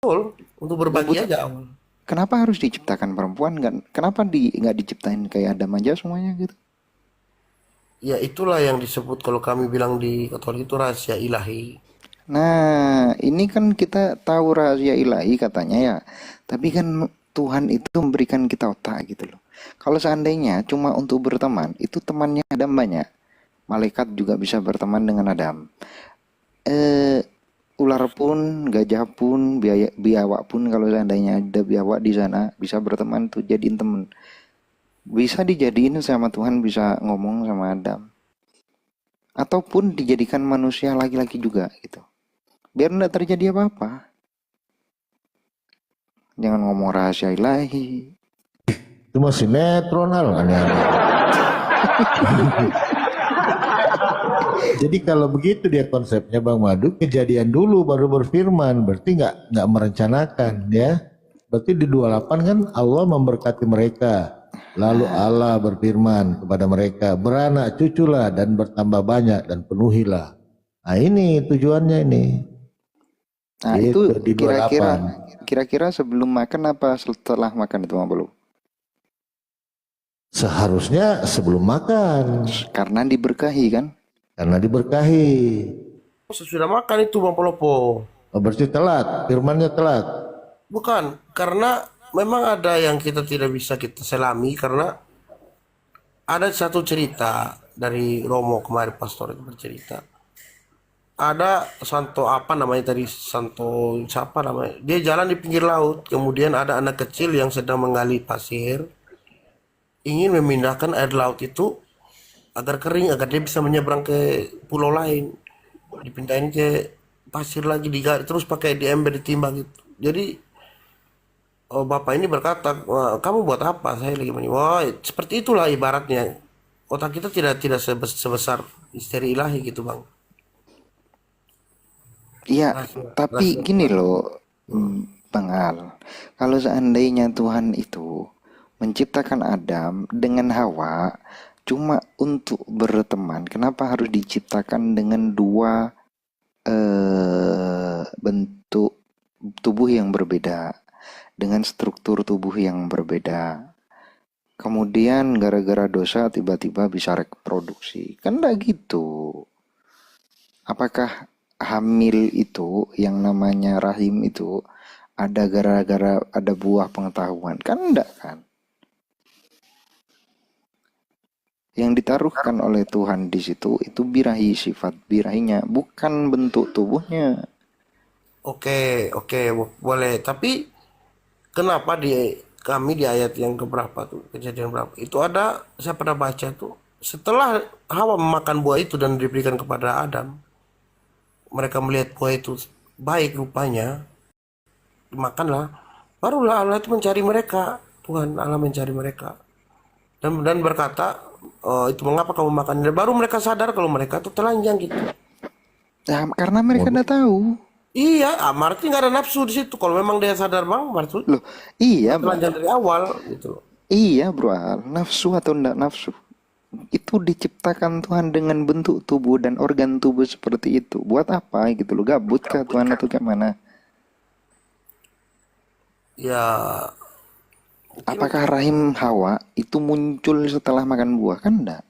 Betul, untuk berbagi Gabut. aja awal. Kenapa harus diciptakan perempuan? Kenapa nggak diciptain kayak Adam aja semuanya gitu? Ya itulah yang disebut kalau kami bilang di Katolik itu rahasia ilahi. Nah, ini kan kita tahu rahasia ilahi katanya ya. Tapi kan Tuhan itu memberikan kita otak gitu loh. Kalau seandainya cuma untuk berteman, itu temannya Adam banyak. Malaikat juga bisa berteman dengan Adam. Eh, Ular pun, gajah pun, biawak pun kalau seandainya ada biawak di sana bisa berteman tuh jadiin temen. Bisa dijadiin sama Tuhan, bisa ngomong sama Adam. Ataupun dijadikan manusia laki-laki juga gitu. Biar tidak terjadi apa-apa. Jangan ngomong rahasia ilahi. Itu masih sinetron aneh-aneh. Jadi kalau begitu dia konsepnya Bang Madu, kejadian dulu baru berfirman, berarti nggak merencanakan ya. Berarti di 28 kan Allah memberkati mereka. Lalu Allah berfirman kepada mereka, beranak cuculah dan bertambah banyak dan penuhilah. Nah ini tujuannya ini. Nah, itu Itu di kira-kira 28. kira-kira sebelum makan apa setelah makan itu belum? Seharusnya sebelum makan Karena diberkahi kan? karena diberkahi. Sesudah makan itu Bang Polopo. Oh, berarti telat, firmannya telat. Bukan, karena memang ada yang kita tidak bisa kita selami karena ada satu cerita dari Romo kemarin pastor itu bercerita. Ada Santo apa namanya tadi Santo siapa namanya? Dia jalan di pinggir laut, kemudian ada anak kecil yang sedang menggali pasir, ingin memindahkan air laut itu agar kering agar dia bisa menyeberang ke pulau lain. Dipindahin ke pasir lagi digali terus pakai di ember ditimbang gitu. Jadi bapak ini berkata, "Wah, kamu buat apa? Saya lagi mandi." Wah, seperti itulah ibaratnya. Otak kita tidak sebesar misteri ilahi gitu, Bang. Iya, Rahasia, tapi rahasia gini Tuhan. loh, Hmm. Bang Al. Kalau seandainya Tuhan itu menciptakan Adam dengan Hawa cuma untuk berteman, kenapa harus diciptakan dengan dua bentuk tubuh yang berbeda, dengan struktur tubuh yang berbeda? Kemudian gara-gara dosa tiba-tiba bisa reproduksi. Kan enggak gitu. Apakah hamil itu yang namanya rahim itu ada gara-gara ada buah pengetahuan? Kan enggak kan? Yang ditaruhkan oleh Tuhan di situ itu birahi, sifat birahinya, bukan bentuk tubuhnya. Oke, oke, boleh. Tapi kenapa di kami di ayat yang keberapa tuh, kejadian berapa? Itu ada saya pernah baca tuh, setelah Hawa memakan buah itu dan diberikan kepada Adam, mereka melihat buah itu baik rupanya, dimakanlah. Barulah Allah itu mencari mereka. Tuhan Allah mencari mereka. Dan berkata, "Oh, itu mengapa kamu makan ini?" Baru mereka sadar kalau mereka itu telanjang gitu. Nah, karena mereka Waduh. enggak tahu. Iya, Martin nggak ada nafsu di situ. Kalau memang dia sadar bang, Martin Loh, iya, telanjang dari awal gitu loh. iya bro, nafsu atau enggak nafsu itu diciptakan Tuhan dengan bentuk tubuh dan organ tubuh seperti itu. Buat apa gitu loh? Gabut kah Tuhan atau kayak mana? Ya, mungkin Apakah rahim Hawa itu muncul setelah makan buah? Kan enggak.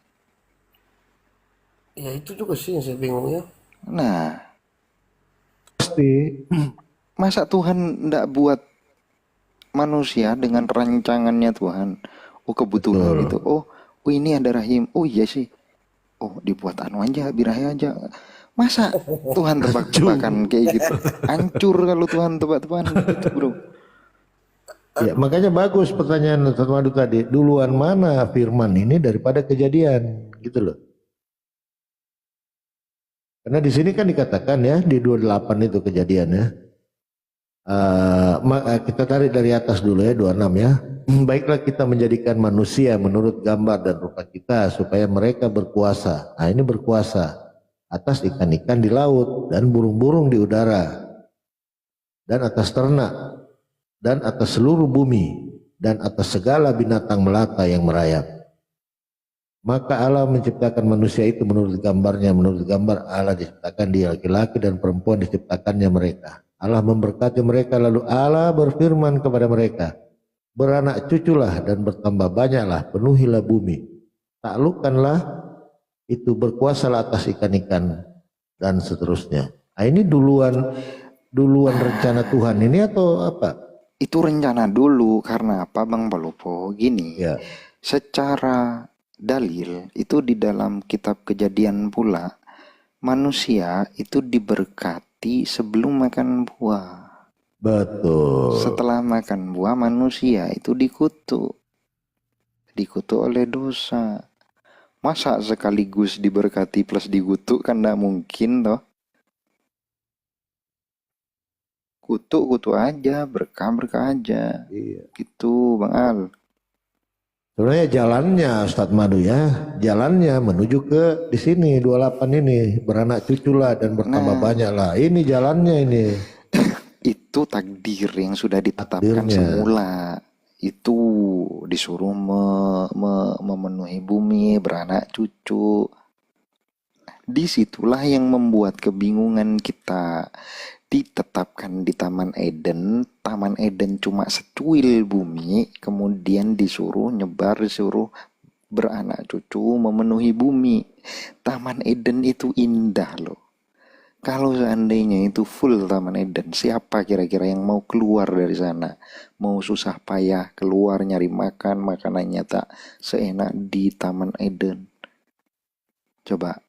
ya itu juga sih yang saya bingung ya. Nah, Pasti. masa Tuhan enggak buat manusia dengan rancangannya Tuhan? Oh, kebetulan Betul. itu. Oh, ini ada rahim. Oh iya sih. Oh, dibuat anu aja, birahi aja. Masa Tuhan tebak-tebakan Cuma. kayak gitu? Hancur kalau Tuhan tebak-tebakan gitu, bro. Ya, makanya bagus pertanyaan Ustaz Madu tadi. Duluan mana firman ini daripada kejadian, gitu loh. Karena di sini kan dikatakan ya di 28 itu kejadian ya. Kita tarik dari atas dulu ya 26 ya. Baiklah kita menjadikan manusia menurut gambar dan rupa kita supaya mereka berkuasa. Nah ini berkuasa atas ikan-ikan di laut dan burung-burung di udara dan atas ternak dan atas seluruh bumi dan atas segala binatang melata yang merayap. Maka Allah menciptakan manusia itu menurut gambarnya, menurut gambar Allah diciptakan dia laki-laki dan perempuan diciptakannya mereka. Allah memberkati mereka, lalu Allah berfirman kepada mereka, beranak cuculah dan bertambah banyaklah, penuhilah bumi, taklukkanlah itu, berkuasalah atas ikan-ikan dan seterusnya. Nah, ini duluan rencana Tuhan ini atau apa? Itu rencana dulu. Karena apa Bang Palopo? Gini, Ya, secara dalil itu di dalam kitab Kejadian pula, manusia itu diberkati sebelum makan buah. betul. Setelah makan buah, manusia itu dikutuk oleh dosa. Masa sekaligus diberkati plus dikutuk? Kan tidak mungkin toh. Kutuk aja, berkah aja. Iya. Gitu Bang Al. Sebenarnya jalannya Ustadz Madu ya, jalannya menuju ke di sini 28 ini, beranak cuculah dan bertambah banyaklah. Ini jalannya ini. Itu takdir yang sudah ditetapkan Takdirnya. semula. Itu disuruh memenuhi bumi, beranak cucu. Disitulah yang membuat kebingungan kita. Ditetapkan di Taman Eden cuma secuil bumi, kemudian disuruh nyebar, disuruh beranak cucu, memenuhi bumi. Taman Eden itu indah loh. Kalau seandainya itu full Taman Eden, siapa kira-kira yang mau keluar dari sana? Mau susah payah keluar nyari makan, makanannya tak seenak di Taman Eden. Coba.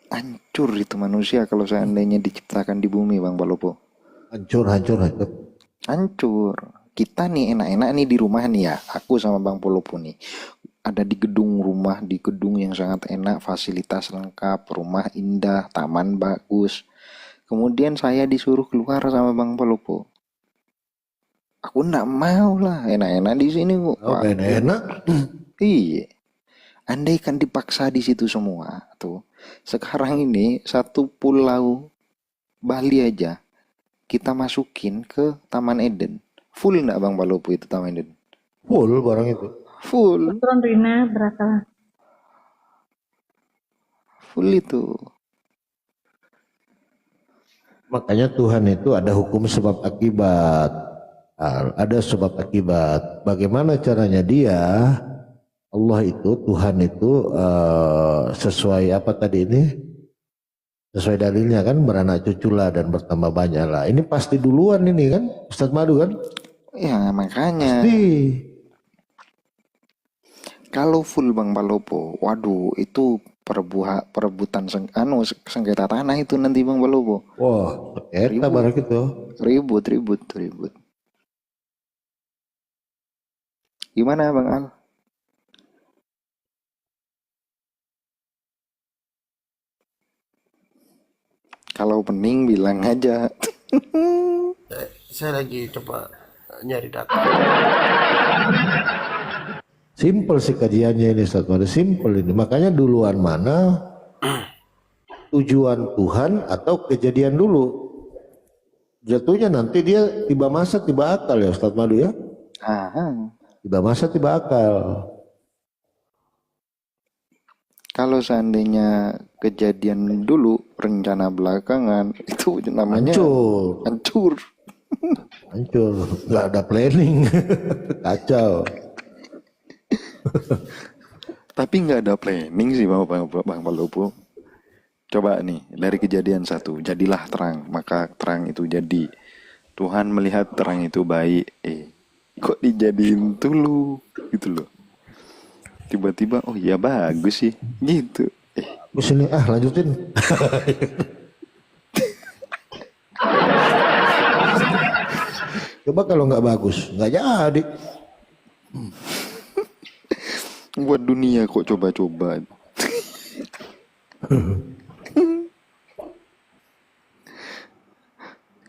Hancur itu manusia kalau seandainya diciptakan di bumi Bang Palopo. Hancur. Hancur. Kita nih enak-enak nih di rumah nih ya. Aku sama Bang Palopo nih. Ada di gedung rumah, di gedung yang sangat enak, fasilitas lengkap, rumah indah, taman bagus. Kemudian saya disuruh keluar sama Bang Palopo. Aku nggak mau lah, enak-enak di sini kok. Oh, enak. Iya. Andai kan dipaksa di situ semua tuh. Sekarang ini satu pulau Bali aja kita masukin ke Taman Eden. Full enggak Bang Palopo itu Taman Eden? Full barang itu. Full. Kebetulan Rina berasa Full itu. Makanya Tuhan itu ada hukum sebab akibat. Ada sebab akibat. Bagaimana caranya dia? Allah itu, Tuhan itu sesuai apa tadi ini? Sesuai dalilnya kan, beranak cuculah dan bertambah banyaklah. Ini pasti duluan ini kan, Ustadz Madu kan? Ya makanya. Pasti. Kalau full Bang Palopo, waduh itu perebutan sengketa tanah itu nanti Bang Palopo. Wah, kita barang itu. Ribut. Gimana Bang Al? Kalau pening bilang aja. Saya lagi coba nyari data. Simple sih kajiannya ini Ustadz Madu, simple ini. Makanya duluan mana tujuan Tuhan atau kejadian dulu? Jatuhnya nanti dia tiba masa tiba akal ya Ustadz Madu ya. Tiba masa tiba akal. Kalau seandainya kejadian dulu, rencana belakangan, itu namanya hancur. Nggak ada planning. Kacau. Tapi nggak ada planning sih Bang Palopo. Coba nih, dari kejadian 1, jadilah terang, maka terang itu jadi. Tuhan melihat terang itu baik. Kok dijadiin dulu gitu loh. Tiba-tiba, oh iya bagus sih, gitu. Sini lanjutin. Coba kalau nggak bagus, nggak jadi. Buat dunia kok coba-coba.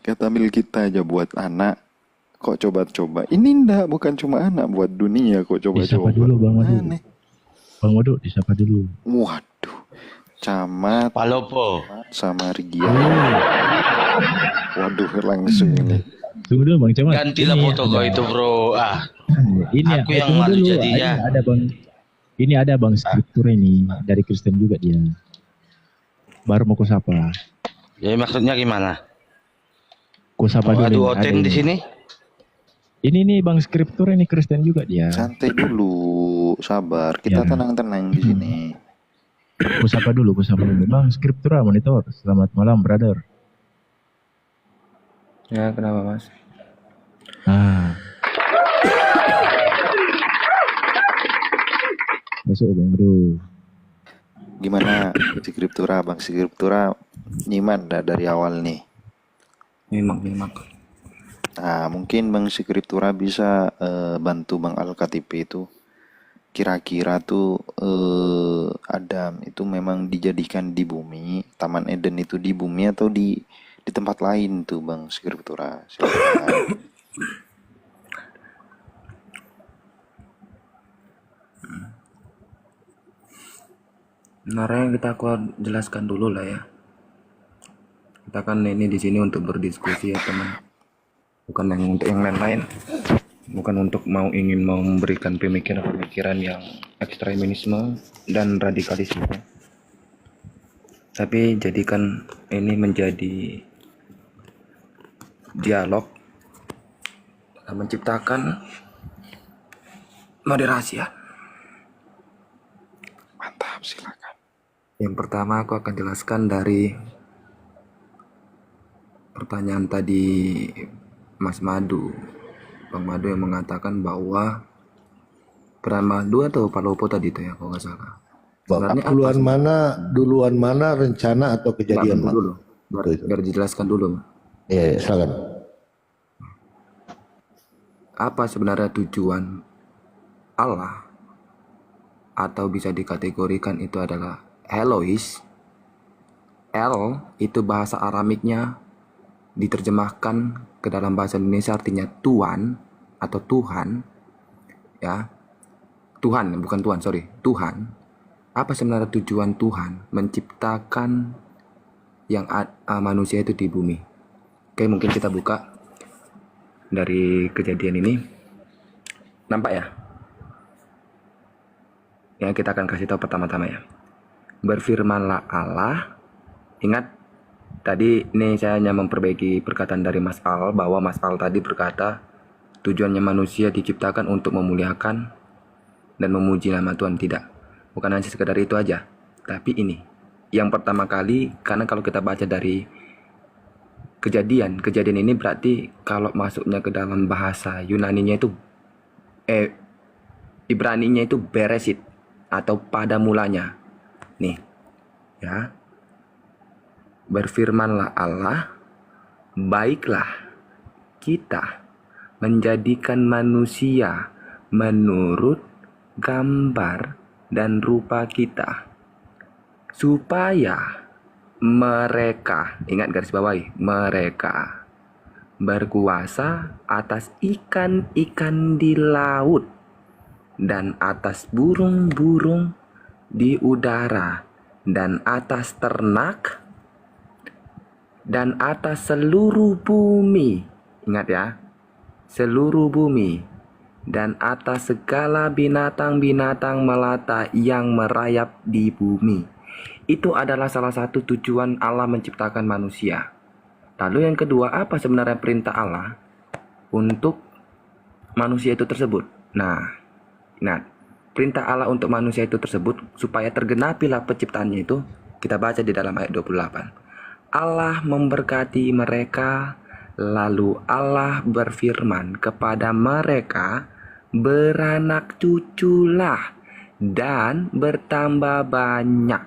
Kata mil kita aja buat anak, kok coba-coba. Ini ndak, bukan cuma anak, buat dunia kok coba-coba. Disapa dulu Bang Madu. Bang Madu disapa dulu. Waduh, Camat Palopo sama Rigia. Waduh, langsung ini. Tunggu dulu Bang Camat. gantilah Ini foto kau itu bro. Ini Aku yang tunggu malu dulu. jadinya. Ini ada Bang struktur ini dari Kristen juga dia. Baru mau ku sapa. Ya maksudnya gimana? Ku sapa Oh, dulu adu ini. Ada oten di ini. sini? Ini nih Bang Skriptur ini Kristen juga dia. Santai dulu, sabar. Kita Ya. tenang-tenang di sini. Ku sapa dulu Bang Skriptura monitor. Selamat malam, brother. Ya, kenapa Mas? Ah. Masuk Bang Bro. Gimana Skriptura, Bang Skriptura nyimak dah dari awal nih. Nyimak. Nah, mungkin Bang Skriptura bisa bantu Bang Al-Khatib itu. Kira-kira tuh Adam itu memang dijadikan di bumi, Taman Eden itu di bumi atau di tempat lain tuh Bang Skriptura. Silakan. Sebenarnya aku jelaskan dulu lah ya. Kita kan ini di sini untuk berdiskusi ya teman. Bukan yang untuk yang lain-lain. Bukan untuk ingin memberikan pemikiran-pemikiran yang ekstremisme dan radikalisme. Tapi jadikan ini menjadi dialog dalam menciptakan moderasi ya. Mantap, silakan. Yang pertama aku akan jelaskan dari pertanyaan tadi Mas Madu, Bang Madu yang mengatakan bahwa peran Madu atau Pak Lopo tadi itu ya kalau nggak salah. Sebenarnya Duluan mana rencana atau kejadian, Mak? dulu, biar dijelaskan dulu. Iya, silakan. Apa sebenarnya tujuan Allah atau bisa dikategorikan itu adalah Elois. El itu bahasa Aramiknya diterjemahkan ke dalam bahasa Indonesia artinya Tuan atau Tuhan ya. Tuhan bukan Tuhan, sorry, Tuhan. Apa sebenarnya tujuan Tuhan menciptakan yang manusia itu di bumi? Oke, mungkin kita buka dari kejadian ini. Nampak ya? Ya, kita akan kasih tahu pertama-tama ya. Berfirmanlah Allah. Ingat tadi ini saya hanya memperbaiki perkataan dari Mas Al, bahwa Mas Al tadi berkata tujuannya manusia diciptakan untuk memuliakan dan memuji nama Tuhan. Tidak, bukan hanya sekedar itu aja. Tapi ini yang pertama kali, karena kalau kita baca dari kejadian ini berarti kalau masuknya ke dalam bahasa Yunaninya itu Ibraninya itu Beresit atau pada mulanya. Nih ya, berfirmanlah Allah, baiklah kita menjadikan manusia menurut gambar dan rupa kita, supaya mereka, ingat garis bawahi, mereka berkuasa atas ikan-ikan di laut dan atas burung-burung di udara dan atas ternak dan atas seluruh bumi. Ingat ya, seluruh bumi dan atas segala binatang-binatang melata yang merayap di bumi. Itu adalah salah satu tujuan Allah menciptakan manusia. Lalu yang kedua, apa sebenarnya perintah Allah untuk manusia itu tersebut? Nah, perintah Allah untuk manusia itu tersebut supaya tergenapilah penciptaannya itu, kita baca di dalam ayat 28. Allah memberkati mereka, lalu Allah berfirman kepada mereka, beranak cuculah dan bertambah banyak.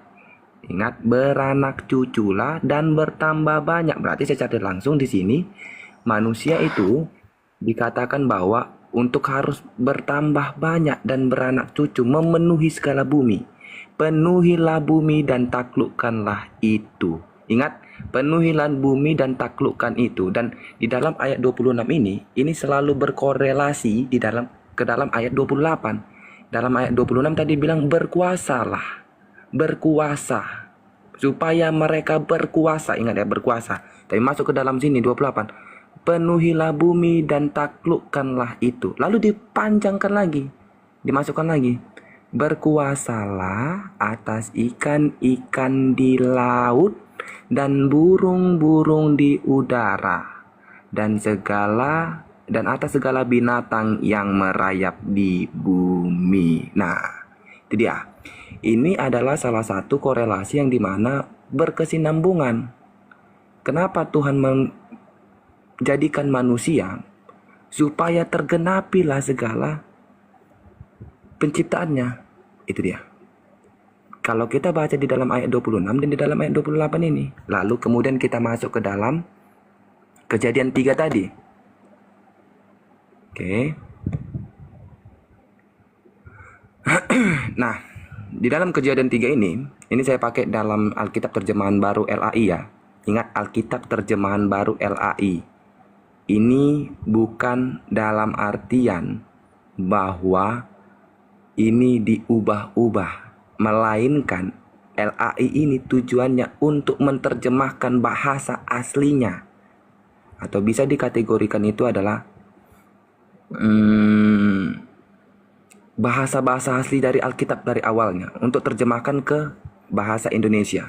Ingat, beranak cuculah dan bertambah banyak. Berarti secara langsung di sini manusia itu dikatakan bahwa untuk harus bertambah banyak dan beranak cucu, memenuhi segala bumi. Penuhilah bumi dan taklukkanlah itu. Ingat, penuhilah bumi dan taklukkan itu. Dan di dalam ayat 26 ini selalu berkorelasi ke dalam ayat 28. Dalam ayat 26 tadi bilang berkuasalah. Berkuasa, supaya mereka berkuasa. Ingat ya, berkuasa. Tapi masuk ke dalam sini 28, penuhilah bumi dan taklukkanlah itu. Lalu dipanjangkan lagi, dimasukkan lagi, berkuasalah atas ikan-ikan di laut dan burung-burung di udara, dan atas segala binatang yang merayap di bumi. Nah, itu dia. Ini adalah salah satu korelasi yang dimana berkesinambungan. Kenapa Tuhan menjadikan manusia? Supaya tergenapilah segala penciptaannya. Itu dia. Kalau kita baca di dalam ayat 26 dan di dalam ayat 28 ini. Lalu kemudian kita masuk ke dalam Kejadian 3 tadi. Oke. Nah, di dalam Kejadian 3 ini saya pakai dalam Alkitab Terjemahan Baru LAI ya. Ingat, Alkitab Terjemahan Baru LAI. Ini bukan dalam artian bahwa ini diubah-ubah, melainkan LAI ini tujuannya untuk menerjemahkan bahasa aslinya. Atau bisa dikategorikan itu adalah bahasa-bahasa asli dari Alkitab dari awalnya untuk terjemahkan ke bahasa Indonesia.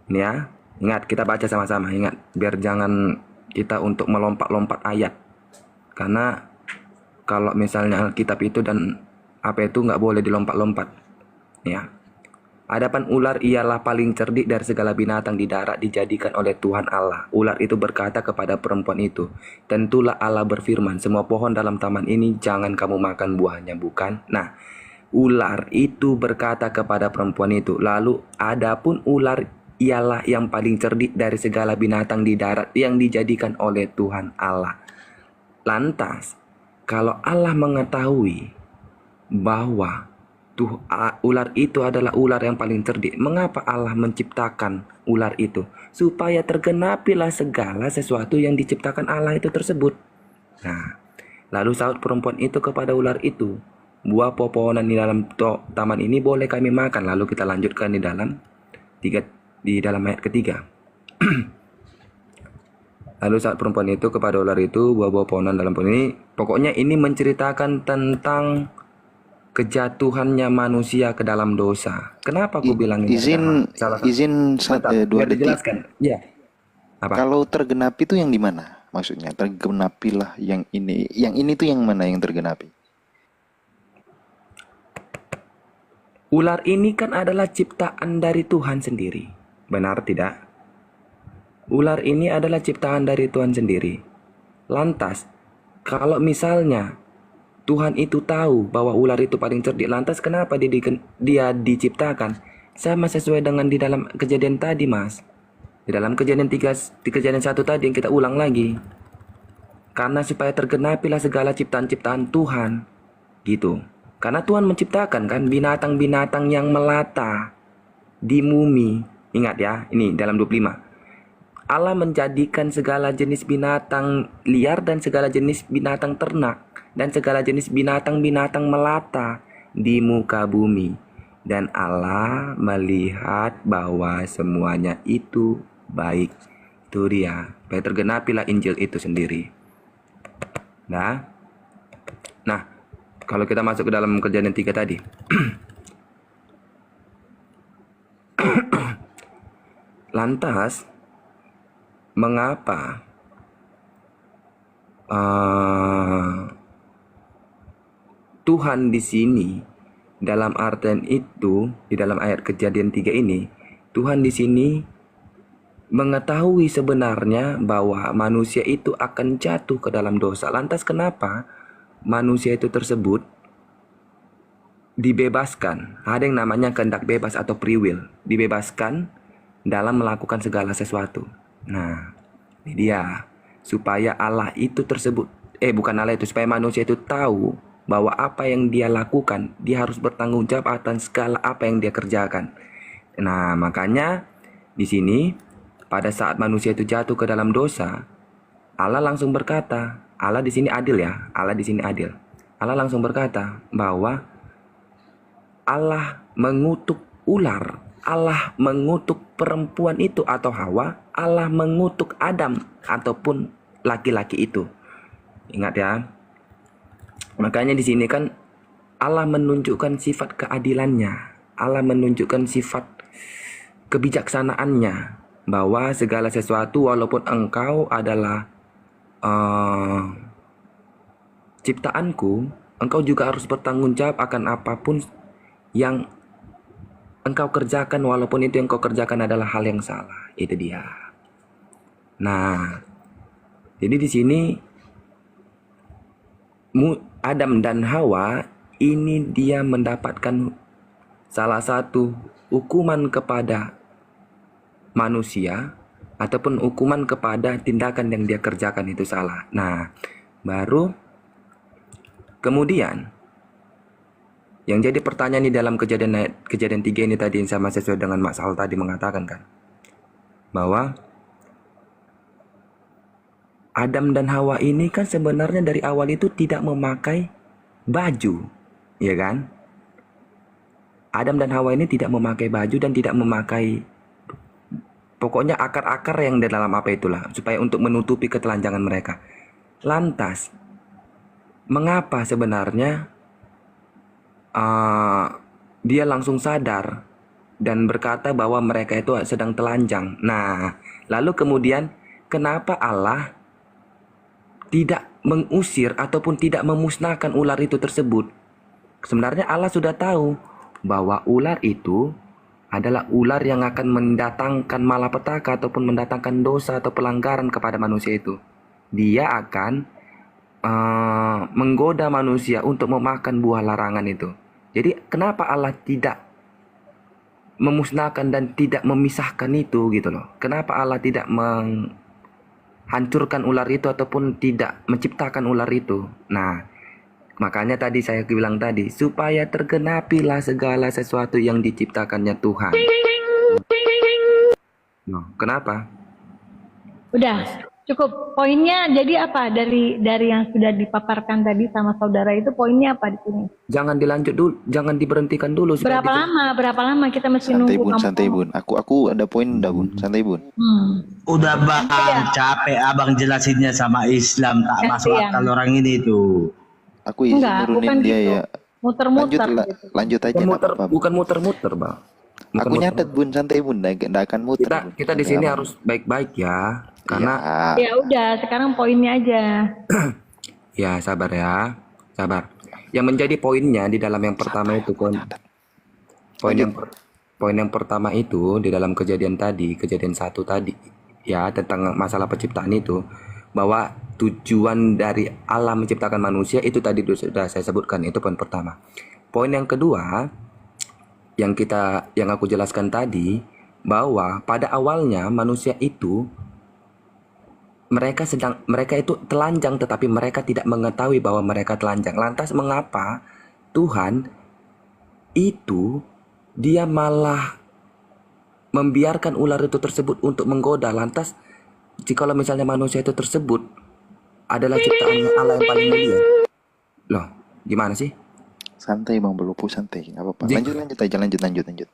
Ini ya, ingat kita baca sama-sama, ingat biar jangan kita untuk melompat-lompat ayat. Karena kalau misalnya Alkitab itu dan apa itu nggak boleh dilompat-lompat. Ya. Adapun ular ialah paling cerdik dari segala binatang di darat dijadikan oleh Tuhan Allah. Ular itu berkata kepada perempuan itu, tentulah Allah berfirman, semua pohon dalam taman ini jangan kamu makan buahnya, bukan? Nah, ular itu berkata kepada perempuan itu, lalu adapun ular ialah yang paling cerdik dari segala binatang di darat yang dijadikan oleh Tuhan Allah. Lantas, kalau Allah mengetahui bahwa ular itu adalah ular yang paling cerdik, mengapa Allah menciptakan ular itu? Supaya tergenapilah segala sesuatu yang diciptakan Allah itu tersebut. Nah, lalu sahut perempuan itu kepada ular itu, buah pepohonan di dalam taman ini boleh kami makan. Lalu kita lanjutkan di dalam ayat ketiga. Lalu saat perempuan itu kepada ular itu, buah-buah pohonan dalam pohon ini, pokoknya ini menceritakan tentang kejatuhannya manusia ke dalam dosa. Kenapa aku bilang ini? Izin dua detik. Dijelaskan. Ya. Apa? Kalau tergenapi itu yang di mana? Maksudnya tergenapilah yang ini. Yang ini tuh yang mana yang tergenapi? Ular ini kan adalah ciptaan dari Tuhan sendiri. Benar tidak? Ular ini adalah ciptaan dari Tuhan sendiri. Lantas, kalau misalnya Tuhan itu tahu bahwa ular itu paling cerdik, lantas kenapa dia diciptakan? Sama sesuai dengan di dalam kejadian tadi, Mas. Di dalam kejadian 3, di kejadian 1 tadi yang kita ulang lagi. Karena supaya tergenapilah segala ciptaan-ciptaan Tuhan. Gitu. Karena Tuhan menciptakan kan binatang-binatang yang melata di bumi. Ingat ya, ini dalam 25. Allah menjadikan segala jenis binatang liar dan segala jenis binatang ternak dan segala jenis binatang-binatang melata di muka bumi. Dan Allah melihat bahwa semuanya itu baik. Itu dia. Supaya tergenapilah Injil itu sendiri. Nah, kalau kita masuk ke dalam kejadian 3 tadi. Lantas, mengapa Tuhan di sini dalam artian itu di dalam ayat kejadian 3 ini, Tuhan di sini mengetahui sebenarnya bahwa manusia itu akan jatuh ke dalam dosa. Lantas kenapa manusia itu tersebut dibebaskan? Ada yang namanya kehendak bebas atau free will, dibebaskan dalam melakukan segala sesuatu. Nah, ini dia. Supaya Allah itu tersebut, bukan Allah itu, supaya manusia itu tahu bahwa apa yang dia lakukan, dia harus bertanggung jawab atas segala apa yang dia kerjakan. Nah, makanya di sini pada saat manusia itu jatuh ke dalam dosa, Allah langsung berkata, Allah di sini adil ya, Allah di sini adil. Allah langsung berkata bahwa Allah mengutuk ular, Allah mengutuk perempuan itu atau Hawa, Allah mengutuk Adam ataupun laki-laki itu. Ingat ya. Makanya di sini kan Allah menunjukkan sifat keadilannya, Allah menunjukkan sifat kebijaksanaannya bahwa segala sesuatu walaupun engkau adalah ciptaanku, engkau juga harus bertanggung jawab akan apapun yang engkau kerjakan, walaupun itu yang kau kerjakan adalah hal yang salah. Itu dia. Nah, jadi di sini Adam dan Hawa ini dia mendapatkan salah satu hukuman kepada manusia ataupun hukuman kepada tindakan yang dia kerjakan itu salah. Nah, baru kemudian yang jadi pertanyaan di dalam kejadian 3 ini tadi yang sama sesuai dengan Mas Al tadi mengatakan kan, bahwa Adam dan Hawa ini kan sebenarnya dari awal itu tidak memakai baju, ya kan? Adam dan Hawa ini tidak memakai baju dan tidak memakai, pokoknya akar-akar yang di dalam apa itulah, supaya untuk menutupi ketelanjangan mereka. Lantas, mengapa sebenarnya dia langsung sadar dan berkata bahwa mereka itu sedang telanjang? Nah, lalu kemudian kenapa Allah tidak mengusir ataupun tidak memusnahkan ular itu tersebut? Sebenarnya Allah sudah tahu bahwa ular itu adalah ular yang akan mendatangkan malapetaka ataupun mendatangkan dosa atau pelanggaran kepada manusia itu. Dia akan menggoda manusia untuk memakan buah larangan itu. Jadi kenapa Allah tidak memusnahkan dan tidak memisahkan itu gitu loh? Kenapa Allah tidak hancurkan ular itu ataupun tidak menciptakan ular itu? Nah, makanya tadi saya bilang tadi, supaya tergenapilah segala sesuatu yang diciptakannya Tuhan. Nah, kenapa? Udah, cukup. Poinnya jadi apa dari yang sudah dipaparkan tadi sama saudara itu, poinnya apa di sini? Jangan dilanjut dulu, jangan diberhentikan dulu. Berapa lama kita mesti Santai nunggu bun, kamu santai ngomong? bun. Aku ada poin udah bun, santai bun. Udah bang, Iya. capek abang jelasinnya sama Islam, tak masuk Kasihan. akal orang ini tuh. Aku izin Enggak, nurunin bukan dia gitu. ya. Muter-muter Lanjut, gitu. lanjut aja nggak apa-apa. Bukan muter-muter, Bang. Bukan Aku muter-muter. nyatet bun, santai bun, nggak akan muter. Kita Bun. kita di Santai sini aman. harus baik-baik ya, karena Ya, Ya udah, sekarang poinnya aja. ya sabar ya, sabar. Yang menjadi poinnya di dalam yang pertama itu poin yang pertama itu di dalam kejadian 1 tadi ya, tentang masalah penciptaan itu, bahwa tujuan dari Allah menciptakan manusia itu tadi sudah saya sebutkan, itu poin pertama. Poin yang kedua yang aku jelaskan tadi, bahwa pada awalnya manusia itu mereka itu telanjang, tetapi mereka tidak mengetahui bahwa mereka telanjang. Lantas mengapa Tuhan itu dia malah membiarkan ular itu tersebut untuk menggoda? Lantas jikalau misalnya manusia itu tersebut adalah ciptaan Allah yang paling mulia, loh gimana sih? santai bang, belupu santai, nggak apa-apa. Jik- Lanjut aja, lanjut.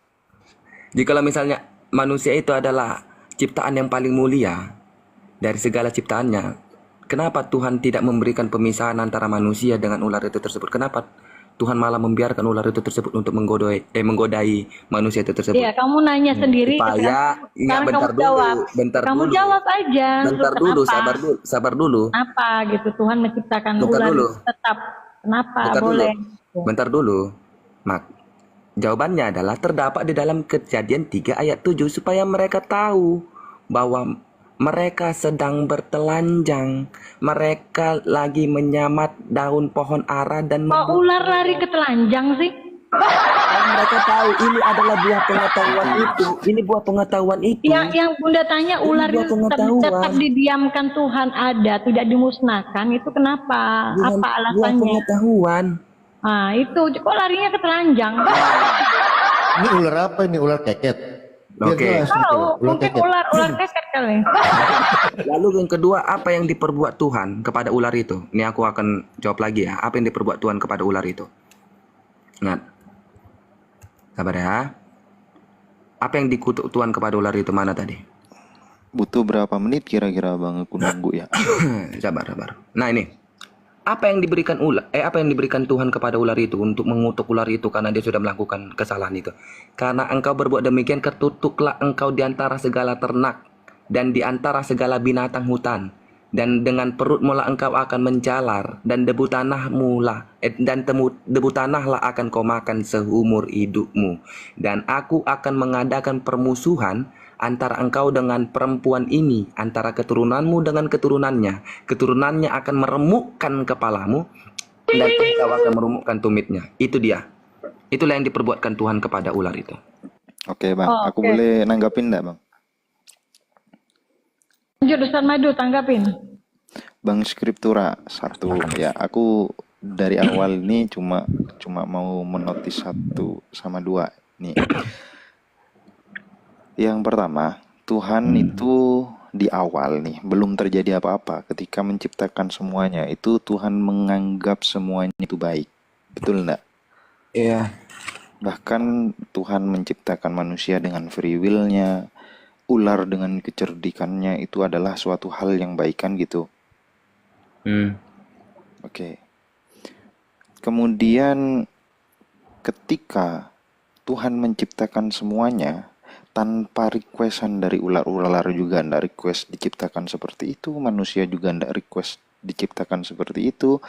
Jikalau misalnya manusia itu adalah ciptaan yang paling mulia dari segala ciptaannya, kenapa Tuhan tidak memberikan pemisahan antara manusia dengan ular itu tersebut? Kenapa Tuhan malah membiarkan ular itu tersebut untuk menggodai manusia itu tersebut? Iya, kamu nanya sendiri. Supaya sekarang bentar kamu jawab. bentar Kamu dulu. jawab aja. Bentar Terus dulu, kenapa? sabar dulu. Apa gitu Tuhan menciptakan Bentar ular dulu. itu tetap? Kenapa? Bentar Boleh. Bentar dulu. Jawabannya adalah terdapat di dalam Kejadian 3 ayat 7, supaya mereka tahu bahwa mereka sedang bertelanjang, mereka lagi menyamat daun pohon ara dan Kok ular lari ke telanjang sih? mereka tahu ini adalah buah pengetahuan itu. Ini buah pengetahuan itu. Yang Bunda tanya ular buah itu tetap pengetahuan. didiamkan Tuhan ada, tidak dimusnahkan. Itu kenapa? Apa Buah alasannya? pengetahuan. Nah itu kok larinya ke telanjang? Ini ular apa ini? Ular keket. Biar Oke. jelas gitu. Tahu, Ular mungkin keket. ular keket kali. Lalu yang kedua, apa yang diperbuat Tuhan kepada ular itu? Ini aku akan jawab lagi ya. Apa yang diperbuat Tuhan kepada ular itu? Ingat. Sabar ya. Apa yang dikutuk Tuhan kepada ular itu? Mana tadi? Butuh berapa menit kira-kira bang aku nunggu ya? Sabar. Nah ini. Apa yang diberikan apa yang diberikan Tuhan kepada ular itu untuk mengutuk ular itu karena dia sudah melakukan kesalahan itu. Karena engkau berbuat demikian, tertutuklah engkau di antara segala ternak dan di antara segala binatang hutan. Dan dengan perut mula engkau akan menjalar, dan debu tanahlah akan kau makan seumur hidupmu. Dan aku akan mengadakan permusuhan antara engkau dengan perempuan ini, antara keturunanmu dengan keturunannya. Keturunannya akan meremukkan kepalamu, dan engkau akan meremukkan tumitnya. Itu dia. Itulah yang diperbuatkan Tuhan kepada ular itu. Oke Bang, Oh, aku oke. boleh nanggapin enggak Bang? Lanjut Ustaz Madu, tanggapin. Bang Skriptura satu ya, aku dari awal ini cuma mau menotis 1 sama 2 nih. Yang pertama, Tuhan itu di awal nih belum terjadi apa-apa ketika menciptakan semuanya itu Tuhan menganggap semuanya itu baik. Betul enggak? Iya. Bahkan Tuhan menciptakan manusia dengan free will-nya, ular dengan kecerdikannya itu adalah suatu hal yang baik kan gitu. Oke. Kemudian ketika Tuhan menciptakan semuanya tanpa requestan dari ular-ular juga ndak request diciptakan seperti itu, manusia juga ndak request diciptakan seperti itu.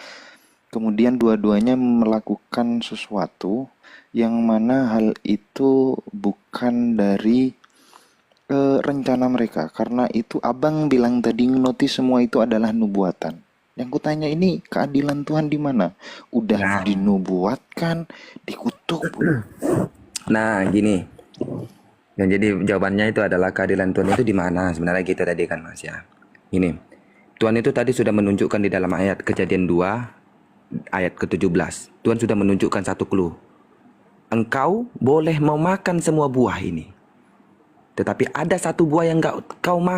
Kemudian dua-duanya melakukan sesuatu yang mana hal itu bukan dari rencana mereka. Karena itu abang bilang tadi notis semua itu adalah nubuatan. Yang kutanya ini keadilan Tuhan di mana? Udah dinubuatkan, dikutuk. Nah, gini. Yang jadi jawabannya itu adalah keadilan Tuhan itu di mana? Sebenarnya gitu tadi kan Mas ya. Ini. Tuhan itu tadi sudah menunjukkan di dalam ayat Kejadian 2 ayat ke-17. Tuhan sudah menunjukkan satu clue. Engkau boleh memakan semua buah ini. Tetapi ada satu buah yang enggak kau makan.